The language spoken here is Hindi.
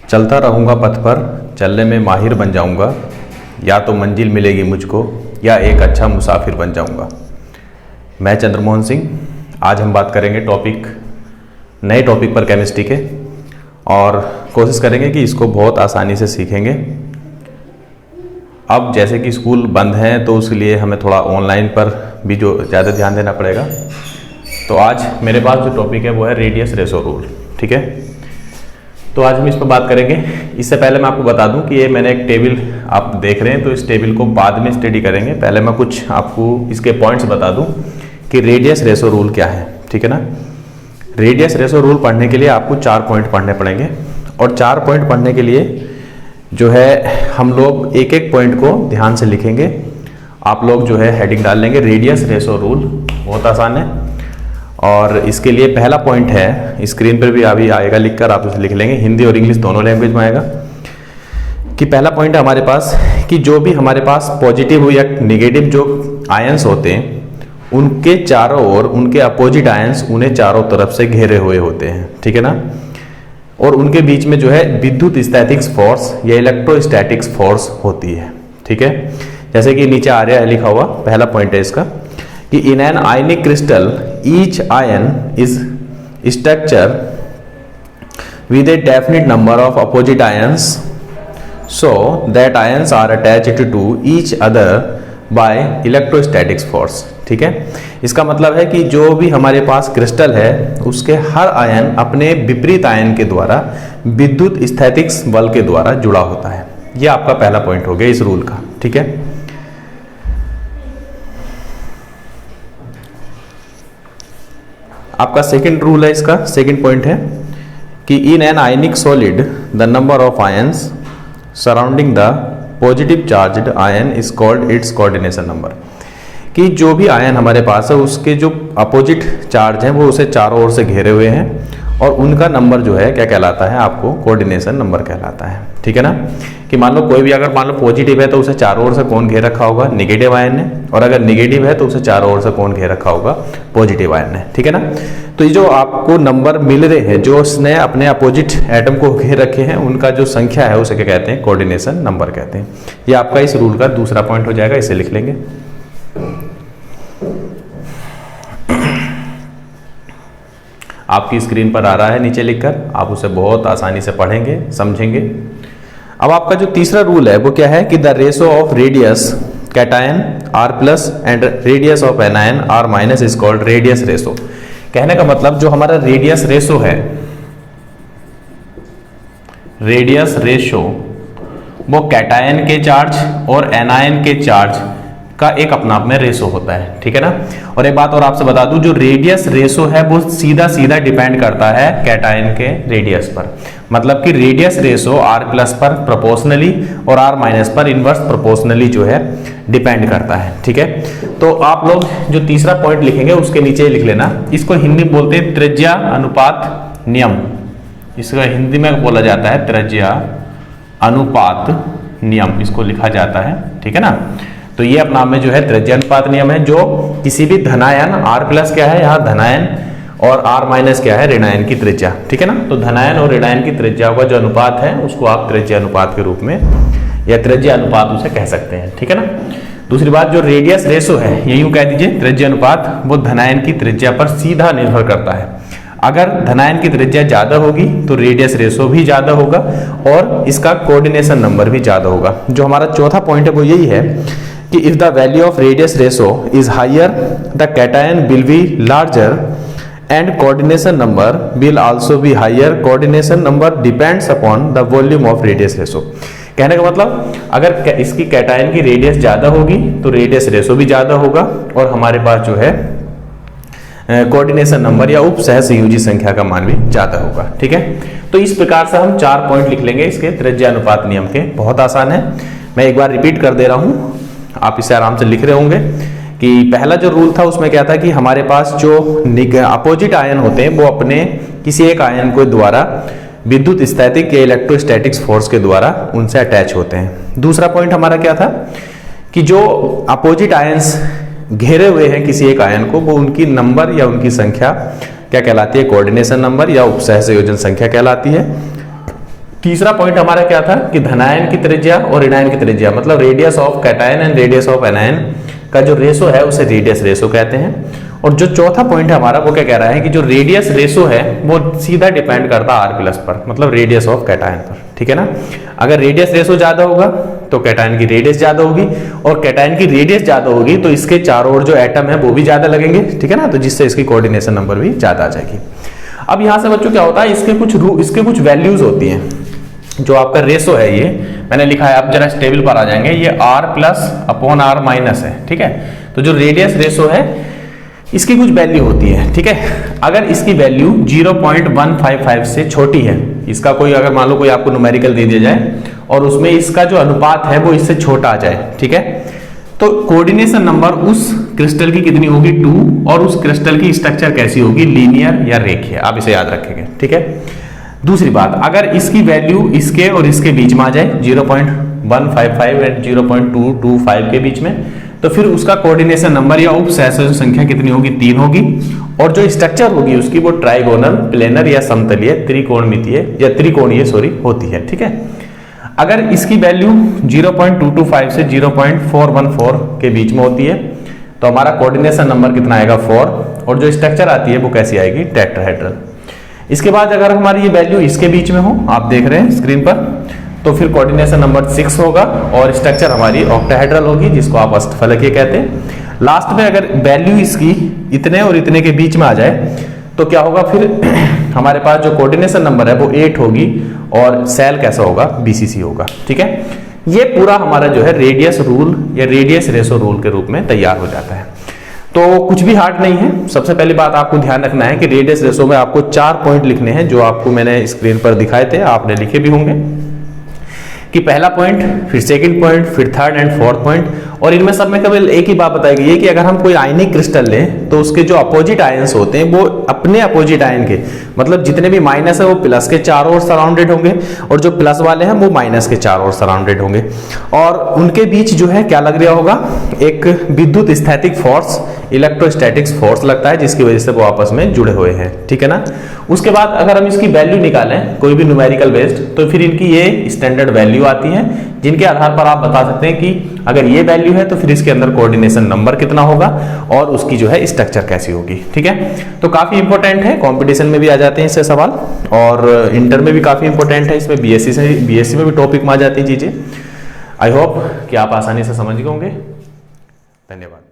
चलता रहूँगा पथ पर, चलने में माहिर बन जाऊँगा, या तो मंजिल मिलेगी मुझको या एक अच्छा मुसाफिर बन जाऊँगा। मैं चंद्रमोहन सिंह। आज हम बात करेंगे नए टॉपिक पर केमिस्ट्री के, और कोशिश करेंगे कि इसको बहुत आसानी से सीखेंगे। अब जैसे कि स्कूल बंद हैं तो उसके लिए हमें थोड़ा ऑनलाइन पर भी जो ज़्यादा ध्यान देना पड़ेगा। तो आज मेरे पास जो टॉपिक है वो है रेडियस रेशो रूल। ठीक है, तो आज हम इस पर बात करेंगे। इससे पहले मैं आपको बता दूं कि ये मैंने एक टेबल आप देख रहे हैं, तो इस टेबल को बाद में स्टडी करेंगे। पहले मैं कुछ आपको इसके पॉइंट्स बता दूं कि रेडियस रेशो रूल क्या है। ठीक है ना, रेडियस रेशो रूल पढ़ने के लिए आपको 4 पॉइंट पढ़ने पड़ेंगे, और 4 पॉइंट पढ़ने के लिए जो है हम लोग एक एक पॉइंट को ध्यान से लिखेंगे। आप लोग जो है हेडिंग डाल लेंगे रेडियस रेशो रूल, बहुत आसान है। और इसके लिए पहला पॉइंट है, स्क्रीन पर भी अभी आएगा लिखकर, आप उसे लिख लेंगे, हिंदी और इंग्लिश दोनों लैंग्वेज में आएगा। कि पहला पॉइंट है हमारे पास कि जो भी हमारे पास पॉजिटिव या नेगेटिव जो आयंस होते हैं उनके चारों ओर उनके अपोजिट आयंस उन्हें चारों तरफ से घेरे हुए होते हैं। ठीक है ना, और उनके बीच में जो है विद्युत स्टैटिक्स फोर्स या इलेक्ट्रोस्टैटिक्स फोर्स होती है। ठीक है, जैसे कि नीचे आ रहा है लिखा हुआ, पहला पॉइंट है इसका कि in an ionic crystal each ion is structure with a definite number of opposite ions so that ions are attached to each other by electrostatics force. ठीक है, इसका मतलब है कि जो भी हमारे पास क्रिस्टल है उसके हर आयन अपने विपरीत आयन के द्वारा विद्युत स्थैतिक्स बल के द्वारा जुड़ा होता है। यह आपका पहला पॉइंट हो गया इस रूल का। ठीक है, आपका सेकंड रूल है, इसका सेकंड पॉइंट है कि in an ionic solid the number of ions surrounding the positive charged ion is called its coordination number. कि जो भी आयन हमारे पास है उसके जो अपोजिट चार्ज हैं वो उसे चारों ओर से घेरे हुए हैं, और उनका नंबर जो है क्या कहलाता है, आपको कोऑर्डिनेशन नंबर कहलाता है। ठीक है ना, कि मान लो कोई भी अगर मान लो पॉजिटिव है तो उसे चारों ओर से कौन घेर रखा होगा, नेगेटिव आयन ने, और अगर नेगेटिव है तो उसे चारों ओर से कौन घेर रखा होगा, पॉजिटिव आयन ने। ठीक है ना, तो ये जो आपको नंबर मिल रहे हैं जो उसने अपने अपोजिट एटम को घेर रखे हैं उनका जो संख्या है उसे क्या कहते हैं, कोऑर्डिनेशन नंबर कहते हैं। ये आपका इस रूल का दूसरा पॉइंट हो जाएगा, इसे लिख लेंगे। आपकी स्क्रीन पर आ रहा है नीचे लिखकर, आप उसे बहुत आसानी से पढ़ेंगे, समझेंगे। अब आपका जो तीसरा रूल है वो क्या है कि the ratio of radius cation R plus and radius of anion R minus is called radius ratio. कहने का मतलब जो हमारा रेडियस रेशो है, रेडियस रेशो वो कैटायन के चार्ज और एनायन के चार्ज का एक अपना आप में रेशो होता है। ठीक है ना, और एक बात और आपसे बता दूं, जो रेडियस रेशो है वो सीधा सीधा डिपेंड करता है कैटायन के रेडियस पर। मतलब कि रेडियस रेशो R प्लस पर प्रोपोर्शनली और R माइनस पर इनवर्स प्रोपोर्शनली जो है डिपेंड करता है। ठीक है, तो आप लोग जो तीसरा पॉइंट लिखेंगे उसके नीचे लिख लेना, इसको हिंदी में बोलते हैं त्रिज्या अनुपात नियम। इसको हिंदी में बोला जाता है त्रिज्या अनुपात नियम, इसको लिखा जाता है। ठीक है ना, तो ये अपना में जो है त्रिज्या अनुपात नियम है, जो किसी भी धनायन R प्लस क्या है यहाँ धनायन, और R माइनस क्या है ऋणायन की त्रिज्या। ठीक है ना, तो धनायन और ऋणायन की त्रिज्याओं का जो अनुपात है उसको आप त्रिज्या अनुपात के रूप में या त्रिज्या अनुपात उसे कह सकते हैं। ठीक है ना, दूसरी बात जो रेडियस रेशो है ये यूं कह दीजिए त्रिज्या अनुपात वो धनायन की त्रिज्या पर सीधा निर्भर करता है। अगर धनायन की त्रिज्या ज्यादा होगी तो रेडियस रेशो भी ज्यादा होगा और इसका कोऑर्डिनेशन नंबर भी ज्यादा होगा। जो हमारा चौथा पॉइंट है वो यही है कि if the value of radius ratio is higher the cation will be larger and coordination number will also be higher. Coordination number depends upon the volume of radius ratio। कहने का मतलब अगर इसकी कैटायन की रेडियस ज्यादा होगी तो रेडियस रेशो भी ज्यादा होगा, और हमारे पास जो है कोऑर्डिनेशन नंबर या उप सहसंयोजी संख्या का मान भी ज्यादा होगा। ठीक है, तो इस प्रकार से हम 4 पॉइंट लिख लेंगे इसके त्रिज्या अनुपात नियम के। बहुत आसान है, मैं एक बार रिपीट कर दे रहा हूं, आप इसे आराम से लिख रहे होंगे। कि पहला जो रूल था उसमें क्या था कि हमारे पास जो अपोजिट आयन होते हैं वो अपने किसी एक आयन को द्वारा विद्युत स्थैतिक या इलेक्ट्रोस्टैटिक्स फोर्स के द्वारा उनसे अटैच होते हैं। दूसरा पॉइंट हमारा क्या था कि जो अपोजिट आयंस घेरे हुए हैं किसी एक आयन को, वो उनकी नंबर या उनकी संख्या क्या कहलाती है, कोऑर्डिनेशन नंबर या उपसहसंयोजन संख्या कहलाती है। तीसरा पॉइंट हमारा क्या था कि धनायन की त्रिज्या और ऋणायन की त्रिज्या, मतलब radius of cation and radius of anion का जो रेशो है उसे रेडियस रेशो कहते हैं। और जो चौथा पॉइंट है हमारा वो क्या कह रहा है कि जो रेडियस रेशो है वो सीधा डिपेंड करता है R प्लस पर, मतलब रेडियस ऑफ कैटायन पर, ठीक है ना। अगर रेडियस रेशो ज्यादा होगा तो कैटायन की रेडियस ज्यादा होगी, और कैटायन की रेडियस ज्यादा होगी तो इसके चारों ओर जो एटम है वो भी ज्यादा लगेंगे, ठीक है ना, तो जिससे इसकी कोऑर्डिनेशन नंबर भी ज्यादा आ जाएगी। अब यहाँ से बच्चों क्या होता है, इसके कुछ वैल्यूज होती हैं। जो आपका रेशो है ये मैंने लिखा है, आप जरा इस टेबल पर आ जाएंगे, ये R plus upon R minus है, ठीक है। तो जो रेडियस रेशो है इसकी कुछ वैल्यू होती है, ठीक है। अगर इसकी वैल्यू 0.155 से छोटी है, इसका कोई अगर मान लो कोई आपको न्यूमेरिकल दे दिया जाए और उसमें इसका जो अनुपात है वो इससे छोटा आ जाए, ठीक है, तो कोऑर्डिनेशन नंबर उस क्रिस्टल की कितनी होगी 2, और उस क्रिस्टल की स्ट्रक्चर कैसी होगी, लीनियर या रेखीय, आप इसे याद रखेंगे, ठीक है। दूसरी बात, अगर इसकी वैल्यू इसके और इसके बीच में आ जाए 0.155 एंड 0.225 के बीच में, तो फिर उसका कोऑर्डिनेशन नंबर या उप सहसंयोजक संख्या कितनी होगी, 3 होगी, और जो स्ट्रक्चर होगी उसकी वो ट्राइगोनल, प्लेनर या समतलीय, त्रिकोणमितीय या त्रिकोणीय होती है, ठीक है। अगर इसकी वैल्यू 0.225 से 0.414 के बीच में होती है तो हमारा कोऑर्डिनेशन नंबर कितना आएगा 4, और जो स्ट्रक्चर आती है वो कैसी आएगी, टेट्राहेड्रल। इसके बाद अगर हमारी ये वैल्यू इसके बीच में हो, आप देख रहे हैं स्क्रीन पर, तो फिर कोऑर्डिनेशन नंबर 6 होगा और स्ट्रक्चर हमारी ऑक्टाहेड्रल होगी, जिसको आप अष्टफलकीय कहते हैं। लास्ट में अगर वैल्यू इसकी इतने और इतने के बीच में आ जाए तो क्या होगा, फिर हमारे पास जो कोऑर्डिनेशन नंबर है वो 8 होगी, और सेल कैसा होगा, BCC होगा, ठीक है। ये पूरा हमारा जो है रेडियस रूल या रेडियस रेशो रूल के रूप में तैयार हो जाता है। तो कुछ भी हार्ड नहीं है। सबसे पहली बात आपको ध्यान रखना है कि रेडियस रेशो में आपको 4 पॉइंट लिखने हैं, जो आपको मैंने स्क्रीन पर दिखाए थे, आपने लिखे भी होंगे कि पहला पॉइंट, फिर सेकंड पॉइंट, फिर थर्ड एंड फोर्थ पॉइंट। और इनमें सब में केवल एक ही बात बताई गई है कि अगर हम कोई आयनिक क्रिस्टल लें तो उसके जो अपोजिट आयंस होते हैं वो अपने अपोजिट आयन के, मतलब जितने भी माइनस है वो प्लस के चारों ओर सराउंडेड होंगे, और जो प्लस वाले हैं वो माइनस के चारों ओर सराउंडेड होंगे, और उनके बीच जो है क्या लग रहा होगा, एक विद्युत स्थैतिक फोर्स, इलेक्ट्रोस्टैटिक्स फोर्स लगता है, जिसकी वजह से वो आपस में जुड़े हुए हैं, ठीक है ना। उसके बाद अगर हम इसकी वैल्यू निकालें कोई भी न्यूमेरिकल बेस्ड, तो फिर इनकी ये स्टैंडर्ड वैल्यू आती है, जिनके आधार पर आप बता सकते हैं कि अगर ये वैल्यू है तो फिर इसके अंदर कोऑर्डिनेशन नंबर कितना होगा और उसकी जो है स्ट्रक्चर कैसी होगी, ठीक है। तो काफी इंपॉर्टेंट है, कंपटीशन में भी आ जाते हैं इससे सवाल, और इंटर में भी काफी इंपॉर्टेंट है, इसमें बीएससी में भी टॉपिक में आ जाती हैं चीजें। आई होप कि आप आसानी से समझ गए होंगे। धन्यवाद।